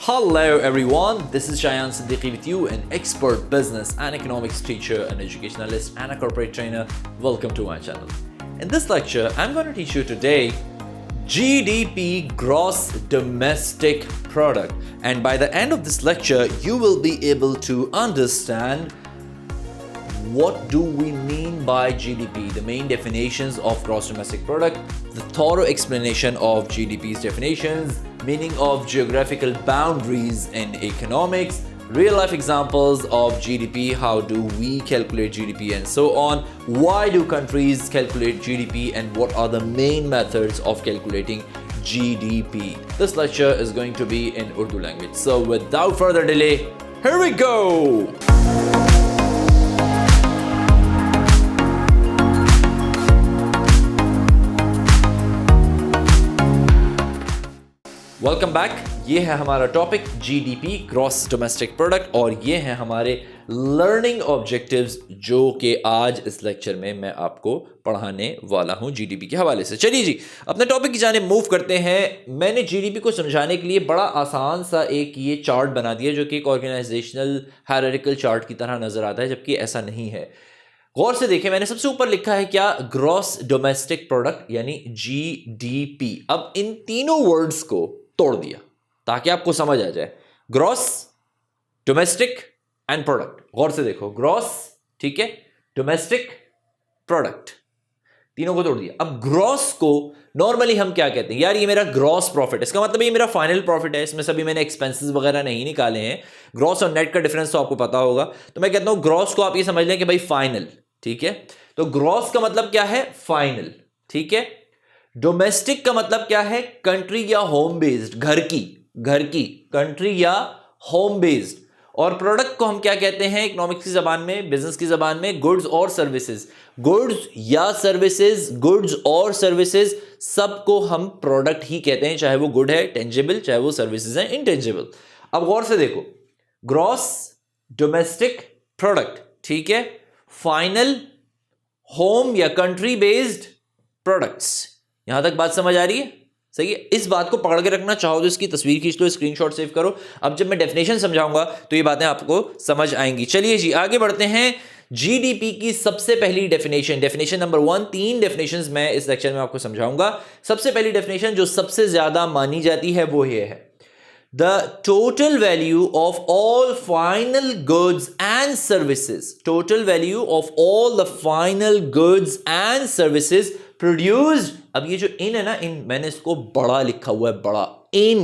Hello everyone, this is Shayan Siddiqui with you, an expert business and economics teacher, an educationalist and a corporate trainer. Welcome to my channel. In this lecture, I'm going to teach you today GDP, Gross Domestic Product. And by the end of this lecture, you will be able to understand what do we mean by GDP, the main definitions of gross domestic product, the thorough explanation of GDP's definitions, meaning of geographical boundaries in economics, real life examples of GDP, how do we calculate GDP and so on, why do countries calculate GDP and what are the main methods of calculating GDP. This lecture is going to be in Urdu language. So without further delay, here we go! Welcome back. ये है हमारा topic GDP, gross domestic product, और ये हैं हमारे learning objectives जो कि आज इस लेक्चर में मैं आपको पढ़ाने वाला हूं जीडीपी के हवाले से। चलिए जी, अपने टॉपिक की जानिब मूव करते हैं। मैंने जीडीपी को समझाने के लिए बड़ा आसान सा एक ये चार्ट बना दिया जो कि एक ऑर्गेनाइजेशनल हायरार्किकल चार्ट की तरह नजर आता है, जबकि ऐसा नहीं है। गौर से देखें, मैंने सबसे ऊपर लिखा है क्या? ग्रॉस डोमेस्टिक प्रोडक्ट यानी जीडीपी। अब इन तीनों वर्ड्स को तोड़ दिया ताकि आपको समझ आ जाए। Gross, domestic and product. गौर से देखो, ग्रॉस, ठीक है, डोमेस्टिक, प्रोडक्ट, तीनों को तोड़ दिया। अब ग्रॉस को नॉर्मली हम क्या कहते हैं? यार ये मेरा ग्रॉस प्रॉफिट है, इसका मतलब ये मेरा फाइनल प्रॉफिट है, इसमें सभी मैंने एक्सपेंसेस वगैरह नहीं निकाले हैं। ग्रॉस और नेट का डिफरेंस तो आपको पता होगा। तो मैं कहता हूं ग्रॉस को आप ये समझ लें कि भाई फाइनल, ठीक है। तो ग्रॉस का मतलब क्या है? फाइनल, ठीक है। डोमेस्टिक का मतलब क्या है? कंट्री या होम बेस्ड, घर की कंट्री या होम बेस्ड। और प्रोडक्ट को हम क्या कहते हैं इकोनॉमिक्स की जबान में, बिजनेस की जबान में? गुड्स और सर्विसेज। गुड्स या सर्विसेज, गुड्स और सर्विसेज, सबको हम प्रोडक्ट ही कहते हैं, चाहे वो गुड है टेंजिबल, चाहे वो सर्विसेज है इंटेंजिबल। अब गौर से देखो, ग्रॉस डोमेस्टिक प्रोडक्ट, ठीक है, फाइनल होम या कंट्री बेस्ड प्रोडक्ट्स। यहां तक बात समझ आ रही है? सही है। इस बात को पकड़ के रखना, चाहो तो इसकी तस्वीर खींच लो, स्क्रीनशॉट सेव करो। अब जब मैं डेफिनेशन समझाऊंगा तो ये बातें आपको समझ आएंगी। चलिए जी, आगे बढ़ते हैं। जीडीपी की सबसे पहली डेफिनेशन नंबर 1, 3 डेफिनेशंस मैं इस लेक्चर में आपको समझाऊंगा। सबसे पहली डेफिनेशन जो सबसे ज्यादा मानी जाती है वो ये है, the total value of all final goods and services, total value of all the final goods and services produced। अब ये जो इन है ना, इन मैंने इसको बड़ा लिखा हुआ है, बड़ा, in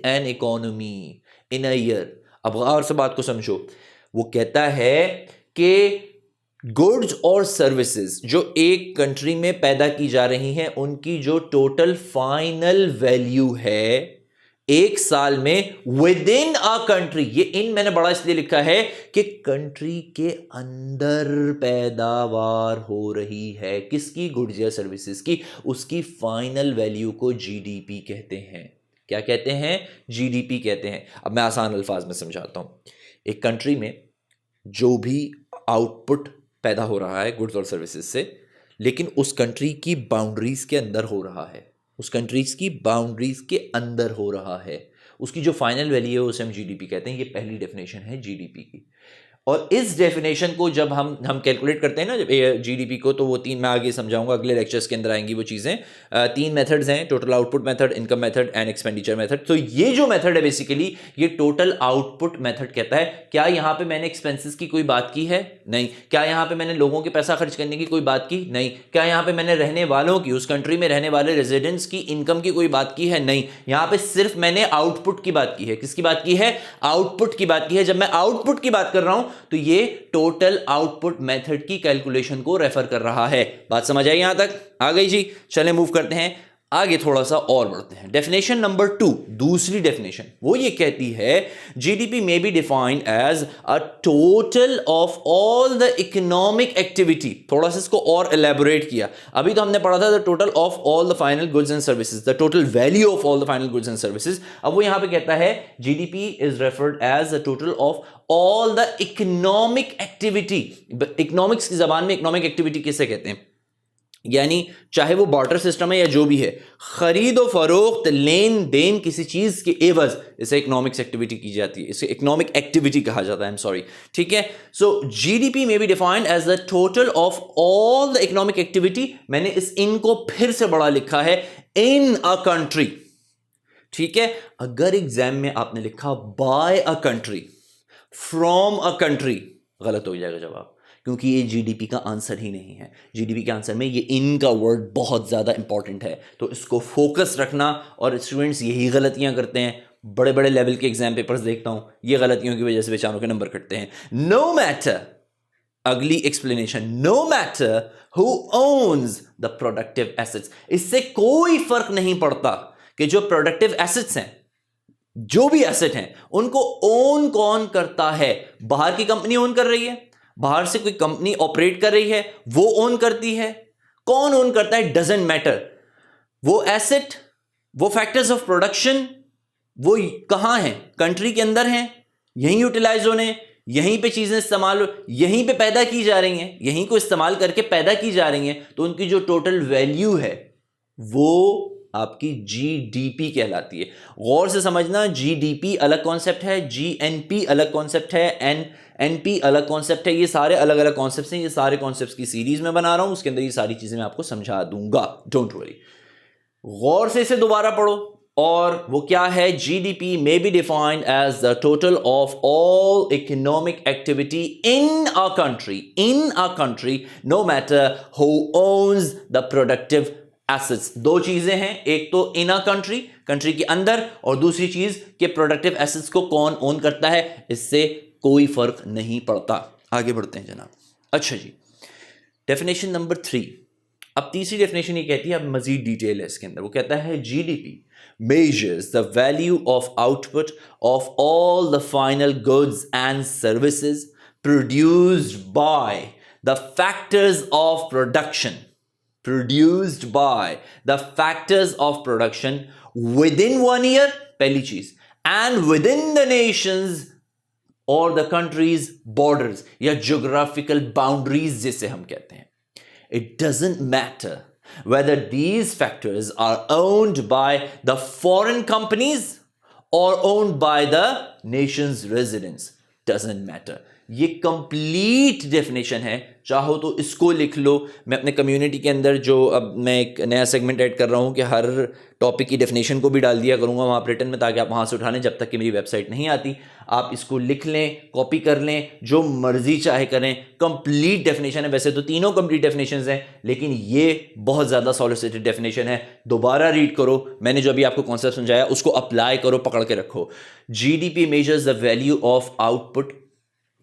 an economy, in a year. अब गौर से बात को समझो, वो कहता है कि गुड्स और सर्विसेज जो एक कंट्री में पैदा की जा रही हैं, उनकी जो टोटल फाइनल वैल्यू है एक साल में विद इन अ कंट्री, ये इन मैंने बड़ा इसलिए लिखा है कि कंट्री के अंदर पैदावार हो रही है, किसकी? गुड्स या सर्विसेज की, उसकी फाइनल वैल्यू को जीडीपी कहते हैं। क्या कहते हैं? जीडीपी कहते हैं। अब मैं आसान अल्फाज में समझाता हूं। एक कंट्री में जो भी आउटपुट पैदा हो रहा है गुड्स और सर्विसेज से, लेकिन उस कंट्री की बाउंड्रीज के अंदर हो रहा है, उस कंट्रीज की बाउंड्रीज के अंदर हो रहा है, उसकी जो फाइनल वैल्यू है उसे हम जीडीपी कहते हैं। ये पहली डेफिनेशन है जीडीपी की। और इस डेफिनेशन को जब हम कैलकुलेट करते हैं ना, जब जीडीपी को, तो वो 3 मैं आगे समझाऊंगा, अगले लेक्चर्स के अंदर आएंगी वो चीज़ें। 3 मेथड्स हैं, total output method, income method and expenditure method. तो ये जो मेथड है बेसिकली ये टोटल आउटपुट मेथड कहता है। क्या यहाँ पे मैंने एक्सपेंसेस की कोई बात की है? नहीं। क्या यहाँ पे मैंने लोगों के पैसा खर्च करने की कोई बात की? नहीं। क्या यहाँ पे मैंने रहने वालों की, उस कंट्री में रहने वाले रेजिडेंट्स की इनकम की कोई बात की है? नहीं। यहाँ पे सिर्फ मैंने आउटपुट की बात की है। किसकी बात की है? आउटपुट की बात की है। जब मैं आउटपुट की बात कर रहा हूं तो ये टोटल आउटपुट मेथड की कैलकुलेशन को रेफर कर रहा है। बात समझ आई? यहां तक आ गई जी। चलें मूव करते हैं आगे, थोड़ा सा और बढ़ते हैं। डेफिनेशन नंबर 2, दूसरी डेफिनेशन, वो ये कहती है GDP may be defined as a total of all the economic activity. थोड़ा सा इसको और एलैबोरेट किया। अभी तो हमने पढ़ा था the total of all the final goods and services, the total value of all the final goods and services. अब वो यहां पे कहता है GDP is referred as the total of all the economic activity. Economics की जबान में economic activity किसे कहते हैं? यानी चाहे वो बार्टर सिस्टम है या जो भी है, खरीद और फरोख्त, लेन देन किसी चीज के एवज, इसे इकोनॉमिक्स एक्टिविटी की जाती है, इसे इकोनॉमिक एक्टिविटी कहा जाता है। आई एम सॉरी, ठीक है। So GDP may be defined as the total of all the economic activity. मैंने इस इन को फिर से बड़ा लिखा है, इन अ कंट्री, ठीक है। अगर एग्जाम में आपने लिखा by a country, from a country, गलत हो जाएगा जवाब, क्योंकि ये जीडीपी का आंसर ही नहीं है। जीडीपी के आंसर में ये इन का वर्ड बहुत ज़्यादा इंपॉर्टेंट है, तो इसको फोकस रखना। और स्टूडेंट्स यही गलतियां करते हैं, बड़े बड़े लेवल के एग्जाम पेपर्स देखता हूं, ये गलतियों की वजह से बेचारों के नंबर कटते हैं। नो मैटर, अगली explanation, no matter who owns the productive assets. इससे कोई फर्क नहीं पड़ता कि जो प्रोडक्टिव एसेट्स हैं, जो भी एसेट हैं, उनको ओन कौन करता है। बाहर की कंपनी ओन कर रही है, बाहर से कोई कंपनी ऑपरेट कर रही है, वो ओन करती है, कौन ओन करता है डजंट मैटर। वो एसेट, वो फैक्टर्स ऑफ प्रोडक्शन, वो कहां हैं, कंट्री के अंदर हैं, यहीं यूटिलाइज होने, यहीं पे चीजें इस्तेमाल, यहीं पे पैदा की जा रही हैं, यहीं को इस्तेमाल करके पैदा की जा रही हैं, तो उनकी जो टोटल वैल्यू है वो आपकी जीडीपी कहलाती है। गौर से समझना, जीडीपी अलग कॉन्सेप्ट है, जीएनपी अलग कॉन्सेप्ट है, एनपी अलग कॉन्सेप्ट है। ये सारे अलग अलग कॉन्सेप्ट्स हैं, ये सारे कॉन्सेप्ट्स की सीरीज में बना रहा हूं, उसके अंदर ये सारी चीजें मैं आपको समझा दूंगा, डोंट वरी। गौर से इसे दोबारा पढ़ो। और वो क्या है, GDP may be defined as the total of all economic activity in a country, no matter who owns the productive assets. दो चीजें हैं, एक तो इन अ कंट्री, कंट्री के अंदर, और दूसरी चीज के प्रोडक्टिव एसेट्स को कौन ओन करता है, इससे कोई फर्क नहीं पड़ता। आगे बढ़ते हैं जनाब। अच्छा जी, डेफिनेशन नंबर 3। अब तीसरी डेफिनेशन ये कहती है, अब मजीद डिटेल है इसके अंदर। वो कहता है GDP measures the value of output of all the final goods and services produced by the factors of production within 1 year, पहली चीज, and within the nations or the country's borders या geographical boundaries जिसे हम कहते हैं। It doesn't matter whether these factors are owned by the foreign companies or owned by the nation's residents, doesn't matter। ये complete definition है, चाहो तो इसको लिख लो। मैं अपने कम्युनिटी के अंदर जो अब मैं एक नया सेगमेंट ऐड कर रहा हूँ कि हर टॉपिक की डेफिनेशन को भी डाल दिया करूँगा वहाँ रिटन में, ताकि आप वहाँ से उठा लें जब तक कि मेरी वेबसाइट नहीं आती। आप इसको लिख लें, कॉपी कर लें, जो मर्जी चाहे करें, कंप्लीट डेफिनेशन है। वैसे तो तीनों कंप्लीट डेफिनेशंस हैं, लेकिन ये बहुत ज़्यादा सॉलिसिटेड डेफिनेशन है। दोबारा रीड करो, मैंने जो अभी आपको कॉन्सेप्ट समझाया उसको अप्लाई करो, पकड़ के रखो। GDP measures the value of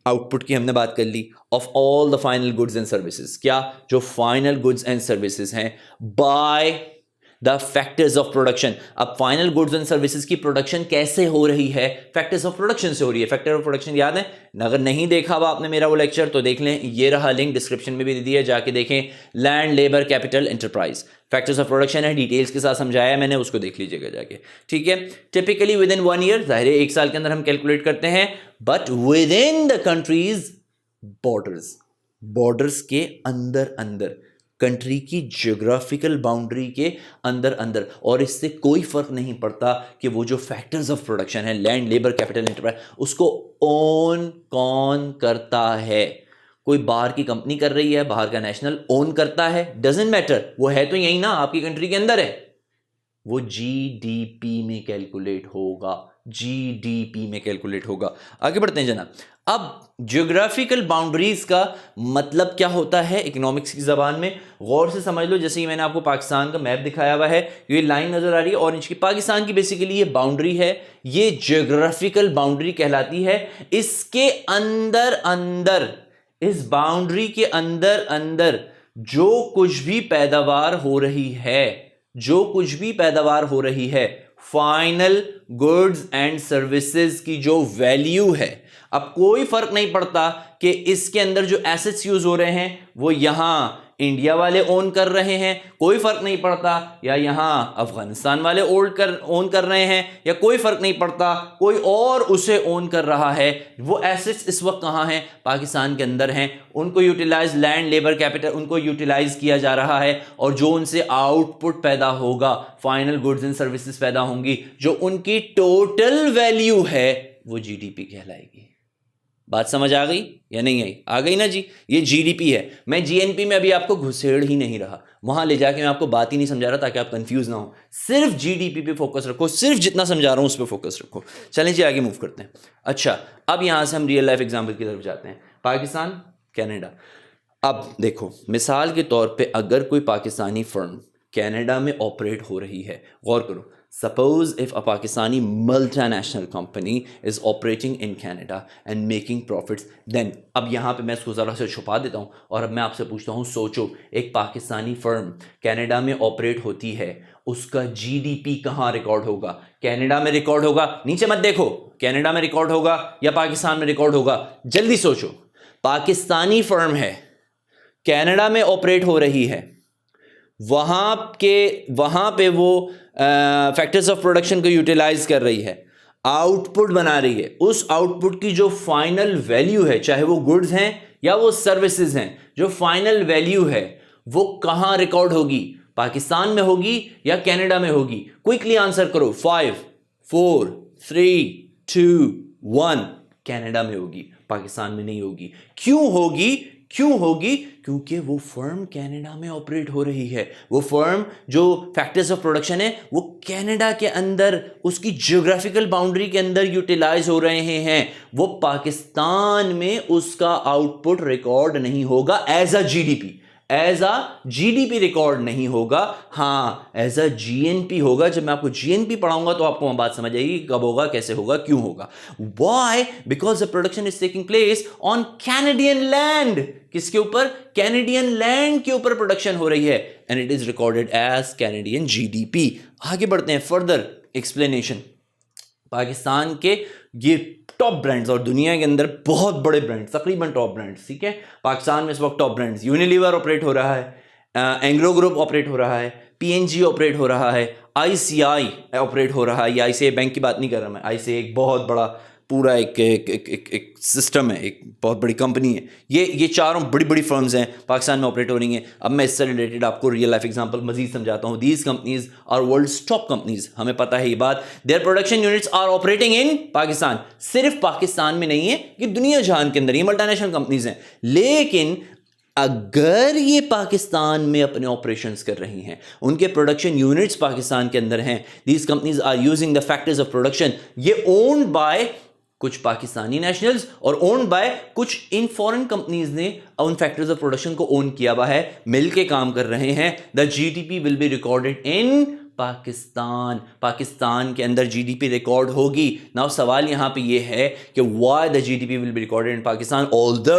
output की हमने बात कर ली, of all the final goods and services. क्या, जो फाइनल गुड्स एंड सर्विसेज हैं, by the factors of production. अब फाइनल गुड्स एंड सर्विसेज की प्रोडक्शन कैसे हो रही है, फैक्टर्स ऑफ प्रोडक्शन से हो रही है। फैक्टर ऑफ प्रोडक्शन याद है, अगर नहीं देखा हुआ आपने मेरा वो लेक्चर तो देख लें, ये रहा लिंक डिस्क्रिप्शन में भी दे दिया, जाके देखें। Land, labour, capital, enterprise, factors of production है, डिटेल्स के साथ समझाया मैंने, उसको देख लीजिएगा जाके, ठीक है। टिपिकली विद इन 1 ईयर, जाहिर है 1 साल के अंदर हम कैलकुलेट करते हैं, but with in the countries borders के अंदर, कंट्री की ज्योग्राफिकल बाउंड्री के अंदर। और इससे कोई फर्क नहीं पड़ता कि वो जो फैक्टर्स ऑफ प्रोडक्शन है, लैंड, लेबर, कैपिटल, एंटरप्राइज, उसको ओन कौन करता है। कोई बाहर की कंपनी कर रही है, बाहर का नेशनल ओन करता है, डजंट मैटर, वो है तो यही ना, आपकी कंट्री के अंदर है, वो जीडीपी में कैलकुलेट होगा। आगे बढ़ते हैं जनाब। अब ज्योग्राफिकल बाउंड्रीज का मतलब क्या होता है इकोनॉमिक्स की जबान में, गौर से समझ लो। जैसे ही मैंने आपको पाकिस्तान का मैप दिखाया हुआ है, ये लाइन नजर आ रही है ऑरेंज की, पाकिस्तान की बेसिकली ये बाउंड्री है, ये ज्योग्राफिकल बाउंड्री कहलाती है। इसके अंदर, इस बाउंड्री के अंदर जो कुछ भी पैदावार हो रही है, फाइनल गुड्स एंड सर्विसेज की जो वैल्यू है, अब कोई फर्क नहीं पड़ता कि इसके अंदर जो एसेट्स यूज हो रहे हैं वो यहां इंडिया वाले ओन कर रहे हैं, कोई फर्क नहीं पड़ता, या यहाँ अफगानिस्तान वाले ओन कर रहे हैं, या कोई फर्क नहीं पड़ता, कोई और उसे ओन कर रहा है, वो एसेट्स इस वक्त कहाँ हैं? पाकिस्तान के अंदर हैं। उनको यूटिलाइज, लैंड, लेबर, कैपिटल, उनको यूटिलाइज किया जा रहा है, और जो उनसे आउटपुट पैदा होगा, फाइनल गुड्स एंड सर्विसेज पैदा होंगी, जो उनकी टोटल वैल्यू है, वो जीडीपी कहलाएगी। बात समझ आ गई या नहीं आई? आ गई ना जी। ये जीडीपी है। मैं जीएनपी में अभी आपको घुसेड़ ही नहीं रहा, वहां ले जाके मैं आपको बात ही नहीं समझा रहा ताकि आप कंफ्यूज ना हो। सिर्फ जीडीपी पे फोकस रखो, सिर्फ जितना समझा रहा हूं उस पर फोकस रखो। चलें जी आगे मूव करते हैं। अच्छा, अब यहां से हम रियल लाइफ एग्जाम्पल की तरफ जाते हैं। पाकिस्तान, कनाडा। अब देखो, मिसाल के तौर पे अगर कोई पाकिस्तानी फर्म कनाडा में ऑपरेट हो रही है, गौर करो, suppose if a Pakistani multinational company is operating in Canada and making profits, then अब यहाँ पे मैं इसको ज़रा से छुपा देता हूँ और अब मैं आपसे पूछता हूँ, सोचो एक पाकिस्तानी फर्म कनाडा में ऑपरेट होती है, उसका जीडीपी कहाँ रिकॉर्ड होगा? कनाडा में रिकॉर्ड होगा। नीचे मत देखो, कनाडा में रिकॉर्ड होगा या पाकिस्तान में रिकॉर्ड होगा, जल्दी सोचो। पाकिस्तानी फर्म है, कनाडा में ऑपरेट हो रही है, वहाँ पे वो फैक्टर्स ऑफ प्रोडक्शन को यूटिलाइज कर रही है, आउटपुट बना रही है। उस आउटपुट की जो फाइनल वैल्यू है, चाहे वो गुड्स हैं या वो सर्विसेज हैं, जो फाइनल वैल्यू है वो कहाँ रिकॉर्ड होगी? पाकिस्तान में होगी या कनाडा में होगी? क्विकली आंसर करो। 5 4 3 2 1। कनाडा में होगी, पाकिस्तान में नहीं होगी। क्यों होगी? क्योंकि वो फर्म कनाडा में ऑपरेट हो रही है। वो फर्म जो फैक्टर्स ऑफ प्रोडक्शन है वो कनाडा के अंदर, उसकी ज्योग्राफिकल बाउंड्री के अंदर यूटिलाइज हो रहे हैं। वो पाकिस्तान में उसका आउटपुट रिकॉर्ड नहीं होगा एज अ जीडीपी रिकॉर्ड नहीं होगा। हाँ, एज अ जीएनपी होगा। जब मैं आपको जीएनपी पढ़ाऊंगा तो आपको वहां बात समझ आएगी कब होगा, कैसे होगा, क्यों होगा। Why? Because the production is taking place on Canadian land. किसके ऊपर? कैनेडियन लैंड के ऊपर प्रोडक्शन हो रही है, and it is recorded as Canadian GDP. आगे बढ़ते हैं, फर्दर एक्सप्लेनेशन। पाकिस्तान के ये टॉप ब्रांड्स और दुनिया के अंदर बहुत बड़े ब्रांड्स, तकरीबन टॉप ब्रांड्स, ठीक है। पाकिस्तान में इस वक्त टॉप ब्रांड्स, यूनिलीवर ऑपरेट हो रहा है, एंग्लो ग्रुप ऑपरेट हो रहा है, पीएनजी ऑपरेट हो रहा है, आईसीआई ऑपरेट हो रहा है। ये आईसीआई बैंक की बात नहीं कर रहा मैं, आईसीआई एक बहुत बड़ा पूरा एक सिस्टम है, एक बहुत बड़ी कंपनी है। ये चारों बड़ी बड़ी फर्म्स हैं, पाकिस्तान में ऑपरेट हो रही हैं। अब मैं इससे रिलेटेड आपको रियल लाइफ एग्जांपल मजीद समझाता हूँ। These companies are world's top companies, हमें पता है ये बात। There production units are operating in Pakistan. सिर्फ पाकिस्तान में नहीं है, ये दुनिया जहान के अंदर ये मल्टीनेशनल कंपनीज हैं। लेकिन अगर ये पाकिस्तान में अपने ऑपरेशंस कर रही हैं, उनके प्रोडक्शन यूनिट्स पाकिस्तान के अंदर हैं, these companies are using the factors of production, ये ओन्ड बाय कुछ पाकिस्तानी नेशनल्स और ओन्ड बाय कुछ इन फॉरेन कंपनीज ने उन फैक्टर्स ऑफ प्रोडक्शन को ओन किया हुआ है, मिलके काम कर रहे हैं। The GDP will be recorded in Pakistan के अंदर जीडीपी रिकॉर्ड होगी। नाउ सवाल यहां पे ये है कि why the GDP will be recorded in Pakistan although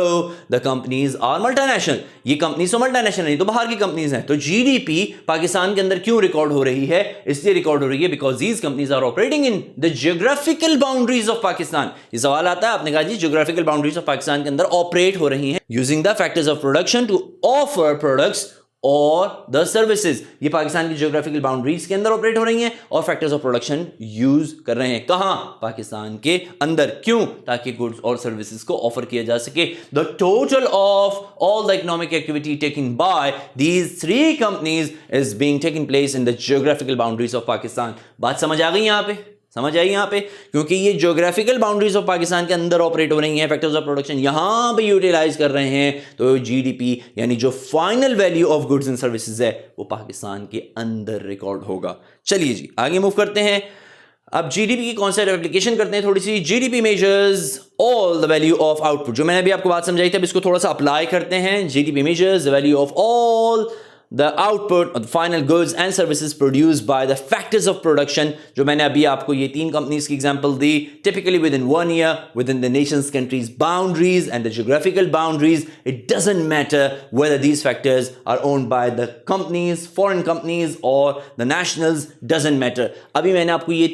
the companies are multinational. ये कंपनीज तो मल्टीनेशनल नहीं, तो बाहर की कंपनीज हैं, तो जीडीपी पाकिस्तान के अंदर क्यों रिकॉर्ड हो रही है? इसलिए रिकॉर्ड हो रही है because these companies are operating in the geographical boundaries of Pakistan. ये सवाल आता है, आपने कहा जी जियोग्राफिकल बाउंड्रीज ऑफ पाकिस्तान के अंदर ऑपरेट हो रही हैं using the factors of production to offer products और द सर्विसेज। ये पाकिस्तान की ज्योग्राफिकल बाउंड्रीज के अंदर ऑपरेट हो रही हैं और फैक्टर्स ऑफ प्रोडक्शन यूज कर रहे हैं। कहां? पाकिस्तान के अंदर। क्यों? ताकि गुड्स और सर्विसेज को ऑफर किया जा सके। The total of all the economic activity taken by these three companies is being taken place in the geographical boundaries of Pakistan. बात समझ आ गई यहां पे? समझ आई यहां पे? क्योंकि ये ज्योग्राफिकल बाउंड्रीज ऑफ पाकिस्तान के अंदर ऑपरेट हो रही हैं, फैक्टर्स ऑफ प्रोडक्शन यहां पे यूटिलाइज कर रहे हैं, तो जीडीपी यानी जो final value of goods and services है वो पाकिस्तान के अंदर रिकॉर्ड होगा। चलिए जी आगे मूव करते हैं। अब जीडीपी की कॉन्सेप्ट एप्लीकेशन करते हैं थोड़ी सी। GDP measures all the value of output, जो मैंने अभी आपको बात समझाई थी, अब इसको थोड़ा सा अप्लाई करते हैं। GDP measures the value of all the output or the final goods and services produced by the factors of production, जो मैंने अभी आपको ये 3 कंपनीज की example the, typically within 1 year, within the nation's country's boundaries and the geographical boundaries. It doesn't matter whether these factors are owned by the companies, foreign companies or the nationals, doesn't matter. अभी मैंने आपको ये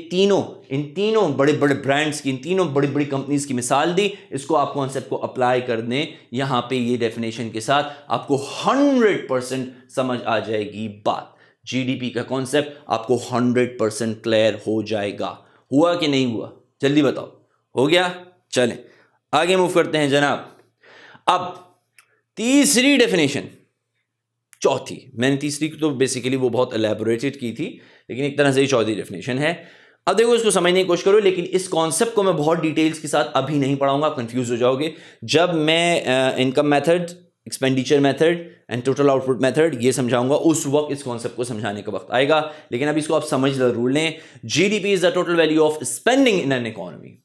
इन तीनों बड़े बड़े brands की, इन तीनों बड़ी बड़ी कंपनीज की मिसाल दी. इसको आप कॉन्सेप्ट को अप्लाई कर दें यहां पे ये डेफिनेशन के साथ, आपको 100% समझ आ जाएगी बात. जीडीपी का कॉन्सेप्ट आपको 100% क्लियर हो जाएगा. हुआ कि नहीं हुआ? जल्दी बताओ. हो गया? चलें आगे मूव करते हैं जनाब. अब तीसरी डेफिनेशन, चौथी, मैंने तीसरी तो बेसिकली वो बहुत एलैबोरेटेड की थी, लेकिन एक तरह से ही चौथी डेफिनेशन है. अब देखो इसको समझने की कोशिश करो, लेकिन इस कॉन्सेप्ट को मैं बहुत डिटेल्स के साथ अभी नहीं पढ़ाऊंगा, आप कंफ्यूज हो जाओगे. जब मैं income method, expenditure method and total output method ये समझाऊंगा, उस वक्त इस कॉन्सेप्ट को समझाने का वक्त आएगा. लेकिन अभी इसको आप समझ जरूर लें. GDP is the total value of spending in an economy.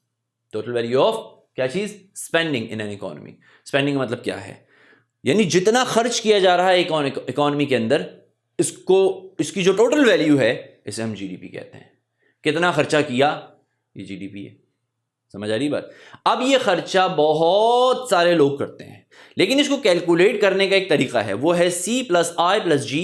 Total value of क्या चीज? Spending in an economy. Spending का मतलब क्या है? यानी जितना खर्च किया जा रहा है इकोनॉमी के अंदर, इसकी जो टोटल वैल्यू है, इसे हम जीडीपी कहते हैं. कितना खर्चा किया, ये जीडीपी है. समझ आ रही बात? अब ये खर्चा बहुत सारे लोग करते हैं, लेकिन इसको कैलकुलेट करने का एक तरीका है, वो है C + I + G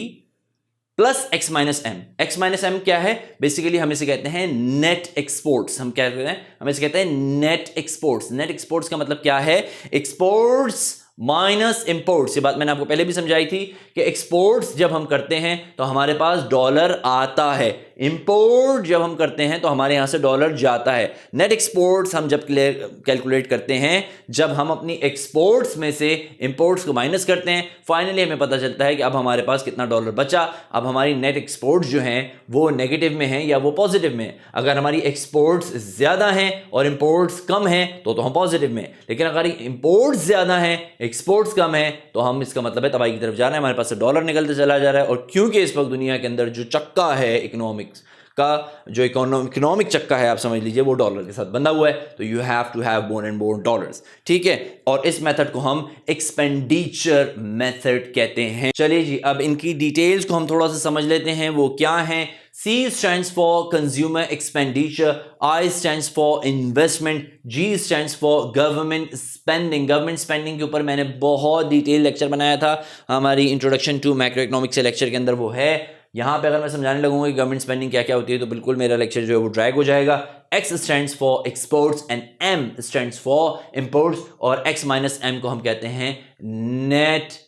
+ X - M. X - M क्या है? बेसिकली हम इसे कहते हैं नेट एक्सपोर्ट्स. हम क्या कहते हैं? हम इसे कहते हैं नेट एक्सपोर्ट्स. नेट एक्सपोर्ट्स का मतलब क्या है? Exports minus imports. ये बात मैंने आपको पहले भी समझाई थी कि एक्सपोर्ट्स जब हम करते हैं तो हमारे पास डॉलर आता है, इंपोर्ट जब हम करते हैं तो हमारे यहां से डॉलर जाता है. नेट एक्सपोर्ट्स हम जब कैलकुलेट करते हैं, जब हम अपनी एक्सपोर्ट्स में से इंपोर्ट्स को माइनस करते हैं, फाइनली हमें पता चलता है कि अब हमारे पास कितना डॉलर बचा. अब हमारी नेट एक्सपोर्ट्स जो हैं वो नेगेटिव में हैं या वो पॉजिटिव में. अगर हमारी एक्सपोर्ट्स ज़्यादा हैं और इंपोर्ट्स कम हैं तो हम पॉजिटिव में. लेकिन अगर इंपोर्ट्स ज़्यादा हैं, एक्सपोर्ट्स कम है, तो हम, इसका मतलब है तबाही की तरफ जा रहे हैं, हमारे पास से डॉलर निकलते चला जा रहा है. और क्योंकि इस वक्त दुनिया के अंदर जो चक्का है इकोनॉमिक्स का, जो इकोनॉमिक चक्का है, आप समझ लीजिए वो डॉलर के साथ बंधा हुआ है, तो you have to have more and more dollars. ठीक है. और इस मेथड को हम एक्सपेंडिचर मेथड कहते हैं. चलिए जी, अब इनकी डिटेल्स को हम थोड़ा सा समझ लेते हैं. वो क्या है? C stands for consumer expenditure, I stands for investment, G stands for government spending. Government spending के ऊपर मैंने बहुत डिटेल लेक्चर बनाया था हमारी introduction to macroeconomics lecture के अंदर, वो है. यहाँ पे अगर मैं समझाने लगूंगा कि गवर्नमेंट स्पेंडिंग क्या क्या होती है, तो बिल्कुल मेरा लेक्चर जो है वो ड्रैग हो जाएगा. X stands for exports and M stands for imports, और X - M को हम कहते हैं नेट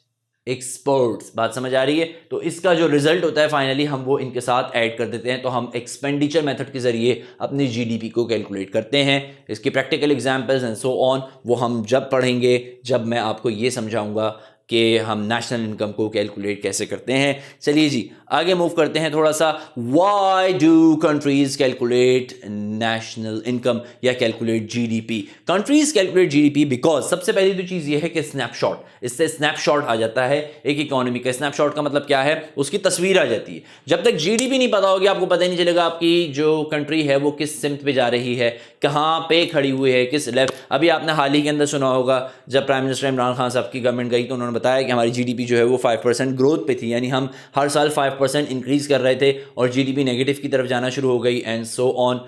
एक्सपोर्ट्स. बात समझ आ रही है? तो इसका जो रिजल्ट होता है फाइनली हम वो इनके साथ ऐड कर देते हैं. तो हम एक्सपेंडिचर मेथड के जरिए अपनी जीडीपी को कैलकुलेट करते हैं. इसकी practical examples and so on वो हम जब पढ़ेंगे, जब मैं आपको ये समझाऊंगा कि हम नेशनल इनकम को कैलकुलेट कैसे करते हैं. चलिए जी आगे मूव करते हैं थोड़ा सा. Why do countries calculate national income या calculate GDP? Countries calculate GDP because सबसे पहली तो चीज़ ये है कि स्नैपशॉट, इससे स्नैपशॉट आ जाता है एक इकोनॉमी का. स्नैपशॉट का मतलब क्या है? उसकी तस्वीर आ जाती है. जब तक जीडीपी नहीं पता होगी, आपको पता ही नहीं चलेगा आपकी जो कंट्री है वो किस सिमत पे जा रही है, कहाँ पे खड़ी हुई है, किस लेवल. अभी आपने हाल ही के अंदर सुना होगा जब प्राइम मिनिस्टर इमरान खान साहब की गवर्नमेंट गई तो उन्होंने बताया कि हमारी जीडीपी जो है वो 5% ग्रोथ पे थी, यानी हम हर साल 5% इंक्रीज कर रहे थे और जीडीपी नेगेटिव की तरफ जाना शुरू हो गई एंड सो ऑन.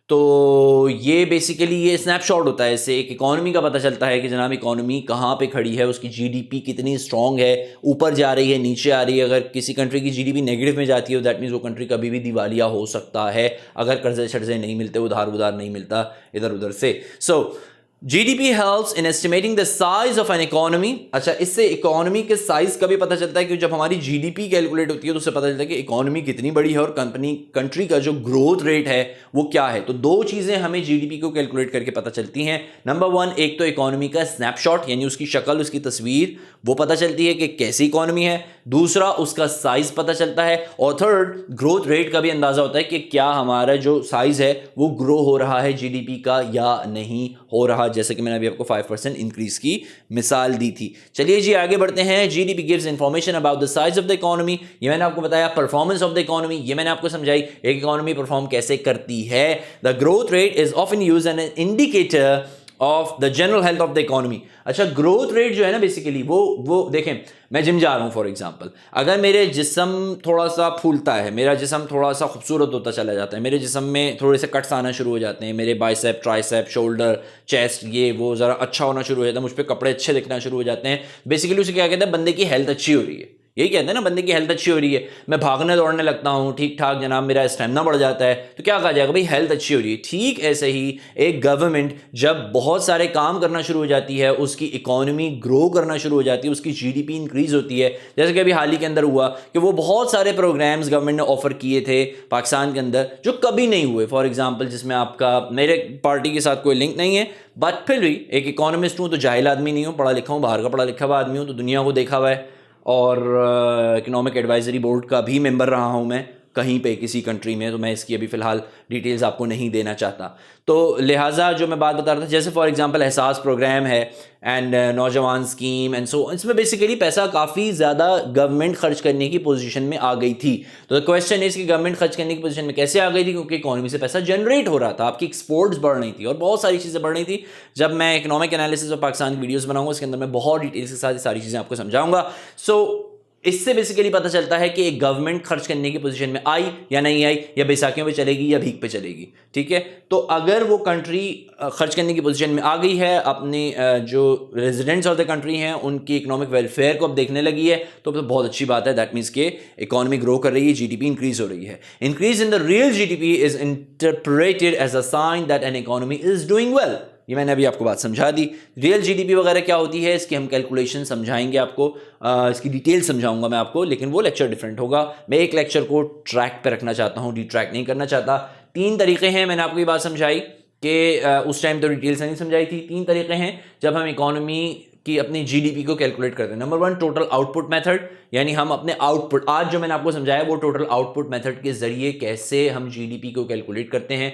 तो ये बेसिकली ये स्नैपशॉट होता है. इससे एक इकोनॉमी का पता चलता है कि जनाब इकोनॉमी कहाँ पे खड़ी है, उसकी जीडीपी कितनी स्ट्रांग है, ऊपर जा रही है, नीचे आ रही है. अगर किसी कंट्री की जीडीपी नेगेटिव में जाती है, दैट मीन्स वो कंट्री कभी भी दिवालिया हो सकता है अगर कर्जे शर्जे नहीं मिलते, उधार नहीं मिलता इधर उधर से. सो GDP helps in estimating the size of an economy. अच्छा, इससे इकोनॉमी के साइज का भी पता चलता है कि जब हमारी जीडीपी कैलकुलेट होती है तो उससे पता चलता है कि इकोनॉमी कितनी बड़ी है और कंट्री का जो ग्रोथ रेट है वो क्या है. तो दो चीजें हमें जीडीपी को कैलकुलेट करके पता चलती हैं. नंबर 1, एक तो इकोनॉमी का स्नैपशॉट यानी उसकी शक्ल, उसकी तस्वीर वो पता चलती है कि कैसी इकोनॉमी है. दूसरा, उसका साइज पता चलता है. और थर्ड, ग्रोथ रेट का भी अंदाजा होता है कि क्या हमारा जो साइज है वो ग्रो हो रहा है जीडीपी का या नहीं हो रहा, जैसे कि मैंने अभी आपको 5% इंक्रीज की मिसाल दी थी. चलिए जी आगे बढ़ते हैं. GDP gives information about the size of the economy. ये मैंने आपको बताया. परफॉर्मेंस ऑफ द इकोनॉमी, ये मैंने आपको समझाई एक इकोनॉमी परफॉर्म कैसे करती है. The growth rate is often used as an indicator of the general health of the economy. अच्छा, ग्रोथ रेट जो है ना बेसिकली वो देखें, मैं जिम जा रहा हूँ फॉर एग्जांपल, अगर मेरे जिस्म थोड़ा सा फूलता है, मेरा जिस्म थोड़ा सा खूबसूरत होता चला जाता है, मेरे जिस्म में थोड़े से कट्स आना शुरू हो जाते हैं, मेरे बाइसेप, ट्राइसेप, शोल्डर, चेस्ट, ये वो ज़रा अच्छा होना शुरू हो जाता है, मुझ पर कपड़े अच्छे दिखना शुरू हो जाते हैं, बेसिकली उसे क्या कहते हैं, बंदे की हेल्थ अच्छी हो रही है। यही कहते हैं ना, बंदे की हेल्थ अच्छी हो रही है। मैं भागने दौड़ने लगता हूँ, ठीक ठाक जनाब मेरा स्टेमिना बढ़ जाता है, तो क्या कहा जाएगा भाई, हेल्थ अच्छी हो रही है। ठीक ऐसे ही एक गवर्नमेंट जब बहुत सारे काम करना शुरू हो जाती है, उसकी इकोनॉमी ग्रो करना शुरू हो जाती है, उसकी जीडीपी इंक्रीज होती है, जैसे कि अभी हाल ही के अंदर हुआ कि वो बहुत सारे प्रोग्राम्स गवर्नमेंट ने ऑफर किए थे पाकिस्तान के अंदर जो कभी नहीं हुए। फॉर एग्जाम्पल, जिसमें आपका मेरे पार्टी के साथ कोई लिंक नहीं है, बट फिर भी एक इकोनॉमिस्ट हूँ, तो जाहिल आदमी नहीं हूँ, पढ़ा लिखा हूँ, बाहर का पढ़ा लिखा हुआ आदमी हूँ, तो दुनिया को देखा हुआ है, और इकोनॉमिक एडवाइजरी बोर्ड का भी मेंबर रहा हूँ मैं कहीं पे किसी कंट्री में, तो मैं इसकी अभी फ़िलहाल डिटेल्स आपको नहीं देना चाहता। तो लिहाजा जो मैं बात बता रहा था, जैसे फॉर एग्जांपल एहसास प्रोग्राम है एंड नौजवान स्कीम एंड सो, इसमें बेसिकली पैसा काफ़ी ज़्यादा गवर्नमेंट खर्च करने की पोजीशन में आ गई थी। तो क्वेश्चन इज़ कि गवर्नमेंट खर्च करने की पोजीशन में कैसे आ गई थी, क्योंकि इकोनॉमी से पैसा जनरेट हो रहा था, आपकी एक्सपोर्ट्स बढ़ रही थी और बहुत सारी चीज़ें बढ़ रही थी। जब मैं इकोनॉमिक एनालिसिस ऑफ पाकिस्तान की वीडियोज़ बनाऊंगा, उसके अंदर मैं बहुत डिटेल्स के साथ ये सारी चीज़ें आपको समझाऊंगा। सो इससे बेसिकली पता चलता है कि एक गवर्नमेंट खर्च करने की पोजीशन में आई या नहीं आई, या बैसाखियों पे चलेगी या भीख पे चलेगी, ठीक है। तो अगर वो कंट्री खर्च करने की पोजीशन में आ गई है, अपने जो रेजिडेंट्स ऑफ द कंट्री हैं उनकी इकोनॉमिक वेलफेयर को अब देखने लगी है, तो बहुत अच्छी बात है। दैट मीन्स के इकोनॉमी ग्रो कर रही है, जीडीपी इंक्रीज हो रही है। Increase in the real GDP is interpreted as a sign that an economy is doing well. ये मैंने अभी आपको बात समझा दी। रियल जीडीपी वगैरह क्या होती है, इसकी हम कैलकुलेशन समझाएंगे आपको, इसकी डिटेल समझाऊंगा मैं आपको, लेकिन वो लेक्चर डिफरेंट होगा। मैं एक लेक्चर को ट्रैक पे रखना चाहता हूँ, डिट्रैक नहीं करना चाहता। 3 तरीके हैं, मैंने आपको ये बात समझाई कि उस टाइम तो डिटेल से नहीं समझाई थी। 3 तरीके हैं जब हम इकोनॉमी कि अपनी जीडीपी को कैलकुलेट करते हैं। नंबर 1, टोटल आउटपुट मेथड, यानी हम अपने आउटपुट, आज जो मैंने आपको समझाया वो टोटल आउटपुट मेथड के जरिए कैसे हम जीडीपी को कैलकुलेट करते हैं।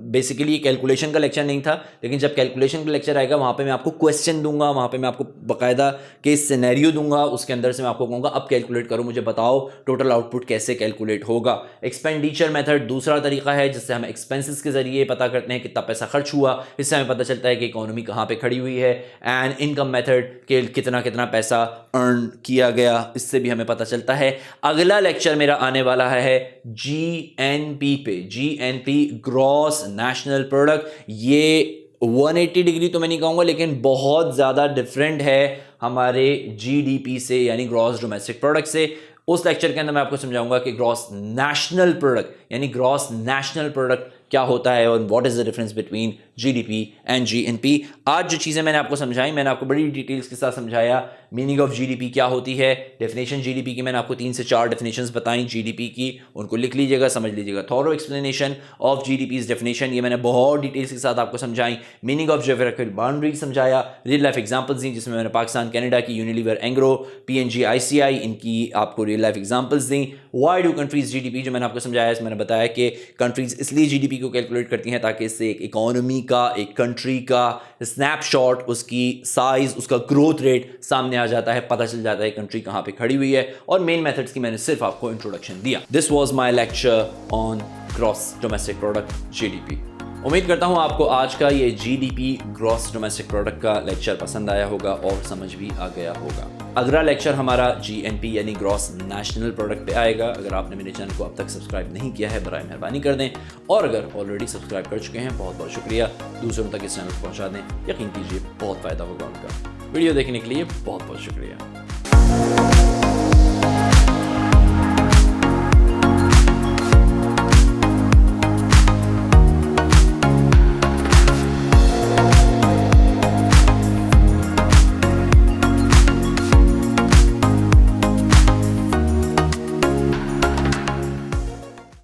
बेसिकली ये कैलकुलेशन का लेक्चर नहीं था, लेकिन जब कैलकुलेशन का लेक्चर आएगा वहाँ पे मैं आपको क्वेश्चन दूंगा, वहाँ पे मैं आपको बाकायदा केस सिनेरियो दूंगा, उसके अंदर से मैं आपको कहूँगा अब कैलकुलेट करो, मुझे बताओ टोटल आउटपुट कैसे कैलकुलेट होगा। एक्सपेंडिचर मेथड दूसरा तरीका है जिससे हम एक्सपेंसेस के जरिए पता करते हैं कितना पैसा खर्च हुआ, इससे हमें पता चलता है कि इकोनॉमी कहाँ पे खड़ी हुई है। एंड इनकम मेथड के कितना पैसा अर्न किया गया, इससे भी हमें पता चलता है। अगला लेक्चर मेरा आने वाला है जीएनपी पे, जीएनपी ग्रॉस नेशनल प्रोडक्ट। ये 180 डिग्री तो मैं नहीं कहूँगा, लेकिन बहुत ज़्यादा डिफरेंट है हमारे जीडीपी से, यानी ग्रॉस डोमेस्टिक प्रोडक्ट से। उस लेक्चर के अंदर मैं आपको समझाऊंगा कि ग्रॉस नेशनल प्रोडक्ट यानी ग्रॉस नेशनल प्रोडक्ट क्या होता है और what is the difference between GDP and GNP. आज जो चीज़ें मैंने आपको समझाई, मैंने आपको बड़ी डिटेल्स के साथ समझाया। मीनिंग ऑफ जीडीपी क्या होती है, डेफिनेशन जीडीपी की मैंने आपको 3 से 4 डेफिनेशंस बताई जीडीपी की, उनको लिख लीजिएगा, समझ लीजिएगा। थॉरो एक्सप्लेनेशन ऑफ जीडीपीज डेफिनेशन, ये मैंने बहुत डिटेल्स के साथ आपको समझाई। मीनिंग ऑफ ज्योग्राफिकल बाउंड्री समझाया, रियल लाइफ एग्जांपल्स दी जिसमें मैंने पाकिस्तान, कनाडा की, यूनिलीवर, एंग्रो, पीएनजी, आईसीआई, इनकी आपको real life examples the. Why do countries GDP, जो मैंने आपको समझाया, इसमें मैंने बताया कि कंट्रीज इसलिए जीडीपी को कैलकुलेट करती हैं ताकि इससे एक इकोनॉमी का, एक कंट्री का स्नैपशॉट, उसकी साइज, उसका ग्रोथ रेट सामने आ जाता है, पता चल जाता है कंट्री कहां पे खड़ी हुई है। और मेन मेथड्स की मैंने सिर्फ आपको इंट्रोडक्शन दिया। This was my lecture on gross domestic product GDP. उम्मीद करता हूं आपको आज का ये जीडीपी ग्रॉस डोमेस्टिक प्रोडक्ट का लेक्चर पसंद आया होगा और समझ भी आ गया होगा। अगला लेक्चर हमारा जीएनपी यानी ग्रॉस नेशनल प्रोडक्ट पे आएगा। अगर आपने मेरे चैनल को अब तक सब्सक्राइब नहीं किया है, बराए मेहरबानी कर दें, और अगर ऑलरेडी सब्सक्राइब कर चुके हैं, बहुत बहुत शुक्रिया। दूसरों तक इस चैनल को पहुंचा दें, यकीन कीजिए बहुत फ़ायदा होगा उनका। वीडियो देखने के लिए बहुत बहुत शुक्रिया।